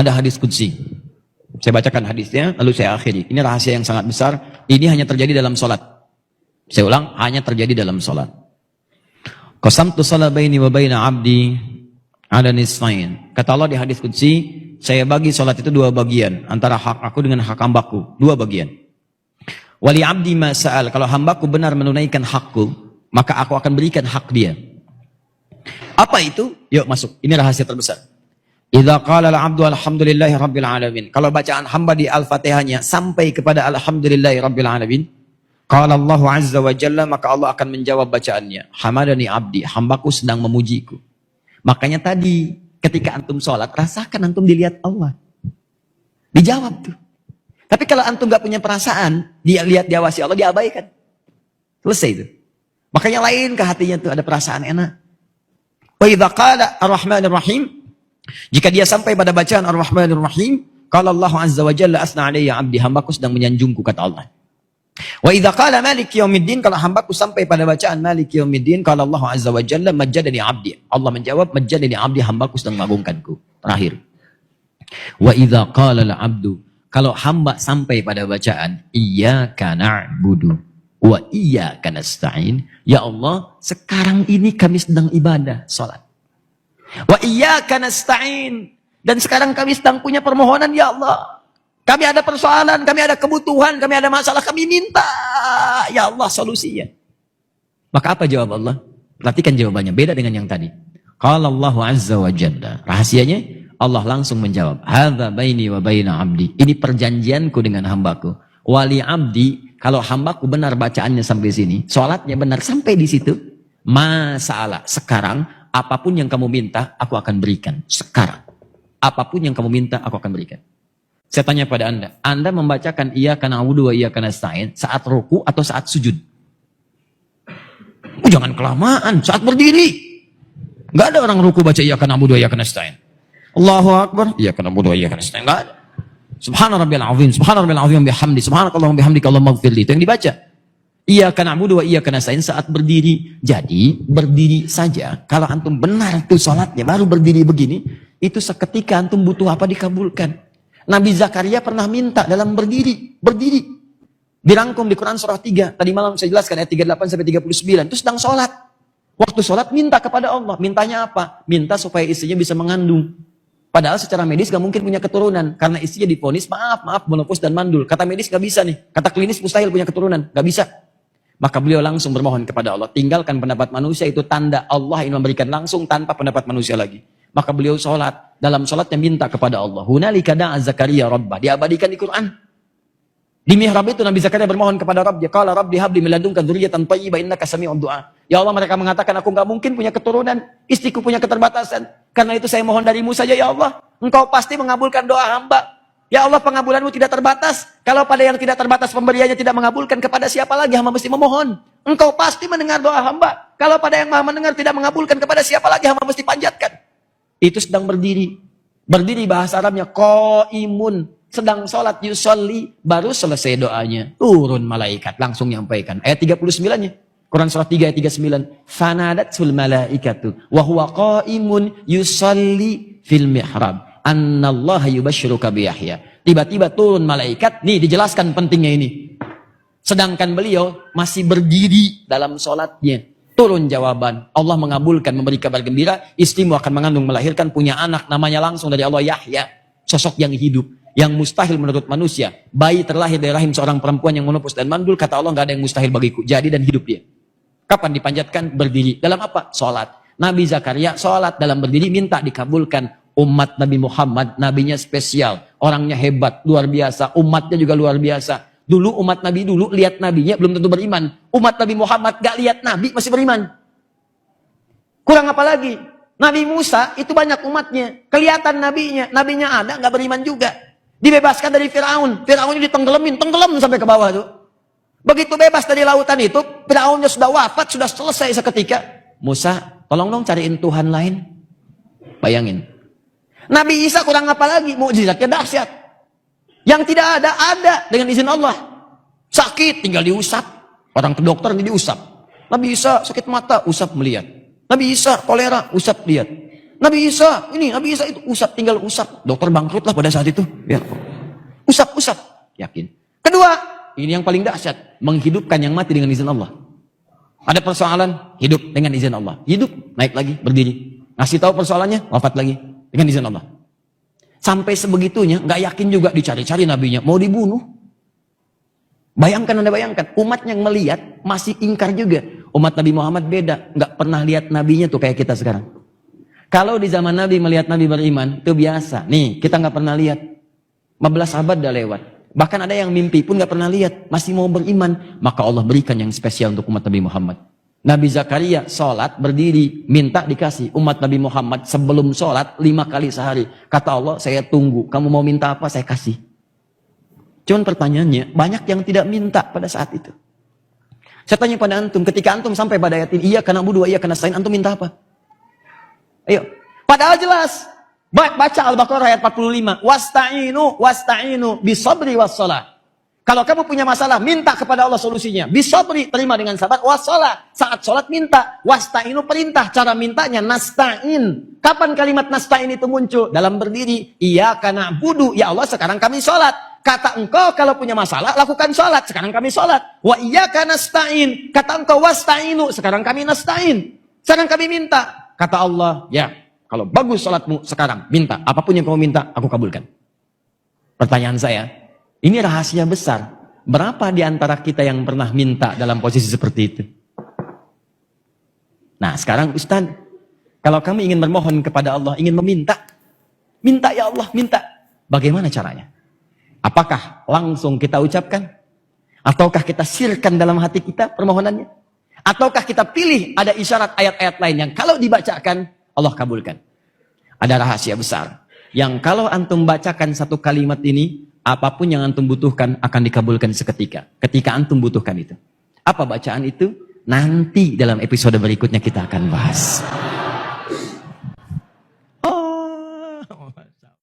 Ada hadis qudsi. Saya bacakan hadisnya, lalu saya akhiri. Ini rahasia yang sangat besar. Ini hanya terjadi dalam sholat. Saya ulang, hanya terjadi dalam sholat. Qasamtu shalah baini wa baina abdi ala nisfain. Kata Allah di hadis qudsi, saya bagi sholat itu dua bagian. Antara hak aku dengan hak hambaku. Dua bagian. Wali abdi ma sa'al. Kalau hambaku benar menunaikan hakku, maka aku akan berikan hak dia. Apa itu? Yuk masuk. Ini rahasia terbesar. Idza qala al-'abdu alhamdulillahi rabbil alamin. Kalau bacaan hamba di Al-Fatihahnya sampai kepada alhamdulillahi rabbil alamin, qala Allah azza wa jalla, maka Allah akan menjawab bacaannya. Hamadani abdi, hambaku sedang memujiku. Makanya tadi ketika antum sholat, rasakan antum dilihat Allah. Dijawab tuh. Tapi kalau antum gak punya perasaan, dia lihat diawasi Allah, diabaikan. Selesai itu. Makanya lain ke hatinya tuh ada perasaan enak. Wa idza qala ar-rahmanir rahim, jika dia sampai pada bacaan ar-rahmanir rahim, qala Allah azza wa jalla asna alayya abdi, hambaku sedang menyanjungku, kata Allah. Wa idza qala maliki yaumiddin, kalau hambaku sampai pada bacaan maliki yaumiddin, qala Allah azza wa jalla majjadani abdi. Allah menjawab majjadani abdi, hambaku sedang mengagungkanku. Terakhir. Wa idza qala al-abdu, kalau hamba sampai pada bacaan iyyaka na'budu wa iyyaka nasta'in, ya Allah, sekarang ini kami sedang ibadah, salat. Wa iyyaka nasta'in, dan sekarang kami sedang punya permohonan, ya Allah. Kami ada persoalan, kami ada kebutuhan, kami ada masalah, kami minta, ya Allah, solusinya. Maka apa jawab Allah? Perhatikan jawabannya, beda dengan yang tadi. Qala Allah azza wa jalla, rahasianya Allah langsung menjawab, hadza baini wa baina abdi. Ini perjanjianku dengan hambaku. Wali abdi, kalau hambaku benar bacaannya sampai sini, sholatnya benar sampai di situ, masalah sekarang apapun yang kamu minta, aku akan berikan. Sekarang apapun yang kamu minta, aku akan berikan. Saya tanya pada Anda membacakan iyyaka na'budu wa iyyaka nasta'in saat ruku atau saat sujud? Jangan kelamaan, saat berdiri. Gak ada orang ruku baca iyyaka na'budu wa iyyaka nasta'in. Allahu akbar, iyyaka na'budu wa iyyaka nasta'in. Gak ada. Subhana rabbiyal azim, subhana rabbiyal azim bihamdi, subhanakallahumma bihamdika Allahumma ighfirli. Itu yang dibaca. Iyyaka na'budu wa iyyaka nasta'in saat berdiri. Jadi berdiri saja. Kalau antum benar tuh salatnya baru berdiri begini, itu seketika antum butuh apa dikabulkan. Nabi Zakaria pernah minta dalam berdiri. Dirangkum di Quran surah 3. Tadi malam saya jelaskan ayat 38 sampai 39. Itu sedang sholat. Waktu sholat minta kepada Allah. Mintanya apa? Minta supaya istrinya bisa mengandung. Padahal secara medis gak mungkin punya keturunan. Karena istrinya divonis, maaf, menopause dan mandul. Kata medis gak bisa nih. Kata klinis mustahil punya keturunan. Gak bisa. Maka beliau langsung bermohon kepada Allah. Tinggalkan pendapat manusia, itu tanda Allah ingin memberikan langsung tanpa pendapat manusia lagi. Maka beliau sholat. Dalam sholatnya minta kepada Allah. Hunalika da'a Zakaria Rabbah. Diabadikan di Quran. Di mihrab itu Nabi Zakaria bermohon kepada Rabb. Qala Rabbi habli min ladunka dzurriyyatan thayyibah innaka sami'ud du'a. Ya Allah, mereka mengatakan aku gak mungkin punya keturunan. Istriku punya keterbatasan. Karena itu saya mohon darimu saja ya Allah. Engkau pasti mengabulkan doa hamba. Ya Allah, pengabulanmu tidak terbatas. Kalau pada yang tidak terbatas pemberiannya tidak mengabulkan, kepada siapa lagi hamba mesti memohon? Engkau pasti mendengar doa hamba. Kalau pada yang maha mendengar tidak mengabulkan, kepada siapa lagi hamba mesti panjatkan? Itu sedang berdiri. Berdiri bahasa Arabnya qaimun, sedang sholat, yusolli, baru selesai doanya. Turun malaikat, langsung nyampaikan. Ayat 39-nya. Quran surah 3 ayat 39. Fanadatsul malaikatu wa huwa qaimun yusolli fil mihrab. Annallaha yubashshiruka bi Yahya. Tiba-tiba turun malaikat, nih dijelaskan pentingnya ini. Sedangkan beliau masih berdiri dalam sholatnya. Turun jawaban, Allah mengabulkan, memberi kabar gembira, istrimu akan mengandung, melahirkan, punya anak, namanya langsung dari Allah Yahya, sosok yang hidup, yang mustahil menurut manusia. Bayi terlahir dari rahim seorang perempuan yang menopause dan mandul, kata Allah, gak ada yang mustahil bagiku, jadi dan hidup dia. Kapan dipanjatkan? Berdiri. Dalam apa? Sholat. Nabi Zakaria sholat dalam berdiri, minta dikabulkan. Umat Nabi Muhammad, nabinya spesial, orangnya hebat, luar biasa, umatnya juga luar biasa. Dulu umat Nabi dulu lihat nabinya belum tentu beriman. Umat Nabi Muhammad gak lihat nabi masih beriman. Kurang apa lagi? Nabi Musa itu banyak umatnya. Kelihatan nabinya ada gak beriman juga. Dibebaskan dari Firaun. Firaunnya ditenggelamin, tenggelam sampai ke bawah tuh. Begitu bebas dari lautan itu, Firaunnya sudah wafat, sudah selesai seketika. Musa, tolong dong cariin Tuhan lain. Bayangin. Nabi Isa kurang apa lagi? Mukjizatnya dahsyat. Yang tidak ada dengan izin Allah. Sakit tinggal diusap. Orang ke dokter ini diusap. Nabi Isa sakit mata, usap melihat. Nabi Isa kolera, usap lihat. Nabi Isa, Nabi Isa itu usap, tinggal usap. Dokter bangkrut lah pada saat itu. Ya. Usap, yakin. Kedua, ini yang paling dahsyat, menghidupkan yang mati dengan izin Allah. Ada persoalan, hidup dengan izin Allah. Hidup, naik lagi, berdiri. Ngasih tahu persoalannya, wafat lagi dengan izin Allah. Sampai sebegitunya, nggak yakin juga, dicari-cari nabinya, mau dibunuh. Bayangkan, Anda bayangkan, umat yang melihat masih ingkar juga. Umat Nabi Muhammad beda, nggak pernah lihat nabinya tuh kayak kita sekarang. Kalau di zaman Nabi melihat Nabi beriman, itu biasa. Nih, kita nggak pernah lihat. 15 abad dah lewat. Bahkan ada yang mimpi pun nggak pernah lihat, masih mau beriman. Maka Allah berikan yang spesial untuk umat Nabi Muhammad. Nabi Zakaria sholat, berdiri, minta dikasih. Umat Nabi Muhammad sebelum sholat 5 kali sehari. Kata Allah, saya tunggu. Kamu mau minta apa, saya kasih. Cuman pertanyaannya, banyak yang tidak minta pada saat itu. Saya tanya pada antum, ketika antum sampai pada ayat ini, iya karena budu, iya karena stain, antum minta apa? Ayo. Padahal jelas. Baca Al-Baqarah ayat 45. Wasta'inu bisabri wassalah. Kalau kamu punya masalah, minta kepada Allah solusinya. Bisabri, terima dengan sabar. Wassalah, saat sholat minta. Wasta'inu, perintah. Cara mintanya nasta'in. Kapan kalimat nasta'in itu muncul? Dalam berdiri. Iyyaka na'budu, ya Allah sekarang kami sholat. Kata engkau kalau punya masalah, lakukan sholat. Sekarang kami sholat. Wa iyyaka nasta'in. Kata engkau wasta'inu. Sekarang kami nasta'in. Sekarang kami minta. Kata Allah, ya kalau bagus sholatmu sekarang, minta. Apapun yang kamu minta, aku kabulkan. Pertanyaan saya, ini rahasia besar. Berapa di antara kita yang pernah minta dalam posisi seperti itu? Nah sekarang Ustaz, kalau kami ingin bermohon kepada Allah, ingin meminta. Minta ya Allah, minta. Bagaimana caranya? Apakah langsung kita ucapkan? Ataukah kita sirkan dalam hati kita permohonannya? Ataukah kita pilih ada isyarat ayat-ayat lain yang kalau dibacakan, Allah kabulkan? Ada rahasia besar. Yang kalau antum bacakan satu kalimat ini, apapun yang antum butuhkan akan dikabulkan seketika. Ketika antum butuhkan itu. Apa bacaan itu? Nanti dalam episode berikutnya kita akan bahas.